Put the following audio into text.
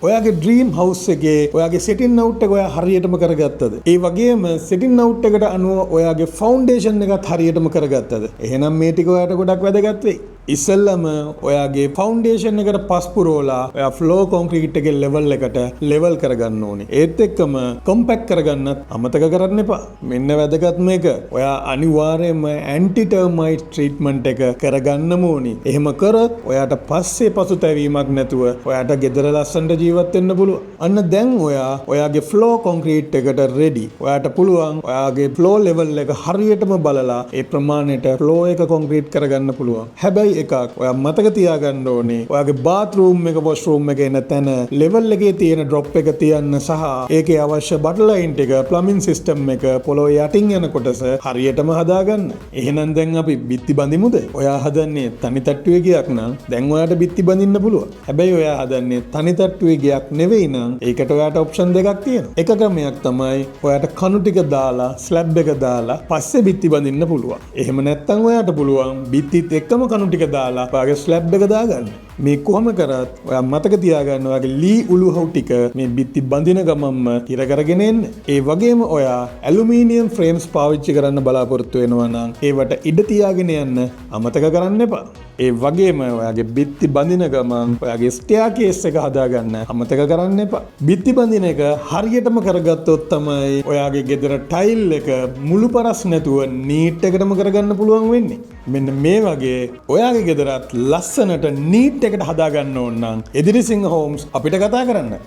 ඔයාගේ dream house එකේ ඔයාගේ සෙටින් අවුට් එක ඔයා හරියටම කරගත්තද? ඒ වගේම සෙටින් අවුට් එකට අනුව ඔයාගේ ෆවුන්ඩේෂන් එකත් හරියටම කරගත්තද? එහෙනම් මේ ටික ඔයාට ගොඩක් වැදගත් වෙයි. ඉස්සෙල්ලම ඔයාගේ ෆවුන්ඩේෂන් එකට පස් පුරවලා ඔයා ෆ්ලෝ කොන්ක්‍රීට් එකේ ලෙවල් එකට ලෙවල් කරගන්න ඕනේ. ඒත් එක්කම කොම්පැක්ට් කරගන්නත් අමතක කරන්න එපා. මෙන්න වැදගත් මේක. ඔයා අනිවාර්යයෙන්ම ඇන්ටි ටර්මයිට් ට්‍රීට්මන්ට් එක කරගන්නම ඕනේ. එහෙම කරොත් ඔයාට පස්සේ පසුතැවීමක් නැතුව ඔයාට ගෙදර ලස්සනට ජීවත් වෙන්න පුළුවන්. අන්න දැන් ඔයාගේ ෆ්ලෝ කොන්ක්‍රීට් එකට රෙඩි. ඔයාට පුළුවන් ඔයාගේ ෆ්ලෝ ලෙවල් එක හරියටම බලලා ඒ ප්‍රමාණයට ෆ්ලෝ එක කොන්ක්‍රීට් කරගන්න පුළුවන්. හැබැයි එකක් ඔයා මතක තියාගන්න ඕනේ ඔයාගේ බාත්රූම් එක වොෂ්රූම් එක එන තැන ලෙවල් එකේ තියෙන ඩ්‍රොප් එක තියන්න සහ ඒකේ අවශ්‍ය බටර් ලයින් ටික ප්ලම්බින් සිස්ටම් එක පොළොව යටින් යන කොටස හරියටම හදාගන්න. එහෙනම් දැන් අපි බිත්ති බඳිමුද? ඔයා හදන්නේ තනි තට්ටුවේ ගියක් නම් දැන් ඔයාට බිත්ති බඳින්න පුළුවන්. හැබැයි ඔයා හදන්නේ තනි තට්ටුවේ ගියක් නෙවෙයි නම් ඒකට ඔයාට ඔප්ෂන් දෙකක් තියෙනවා. එක ක්‍රමයක් තමයි ඔයාට කණු ටික දාලා ස්ලැබ් එක දාලා පස්සේ බිත්ති බඳින්න පුළුවන්. එහෙම නැත්නම් ඔයාට පුළුවන් බිත්තිත් එක්කම කණු ටික දාලා ඔයාගේ ස්ලැබ් එක දාගන්න. මේ කොහොම කරත් ඔයා මතක තියාගන්න ඔයාගේ ලී උළුහව් ටික මේ බිත්ති බඳින ගමන්ම ඉර කරගෙන එන්න. ඒ වගේම ඔයා ඇලුමිනියම් ෆ්‍රේම්ස් පාවිච්චි කරන්න බලාපොරොත්තු වෙනවා නම් ඒවට ඉඩ තියාගෙන යන්න අමතක කරන්න එපා. ඒ වගේම ඔයාගේ බිත්ති බඳින ගමන් ඔයාගේ ස්ටෙයාකේස් එක හදාගන්න අමතක කරන්න එපා. බිත්ති බඳින එක හරියටම කරගත්තොත් තමයි ඔයාගේ ගෙදර ටයිල් එක මුළු පරස් නැතුව නීට් එකටම කරගන්න පුළුවන් වෙන්නේ. මෙන්න මේ වගේ ඔයාගේ ගෙදරත් ලස්සනට නීට් එකට හදාගන්න ඕන නම් එදිරිසිංහ හෝම්ස් අපිට කතා කරන්න.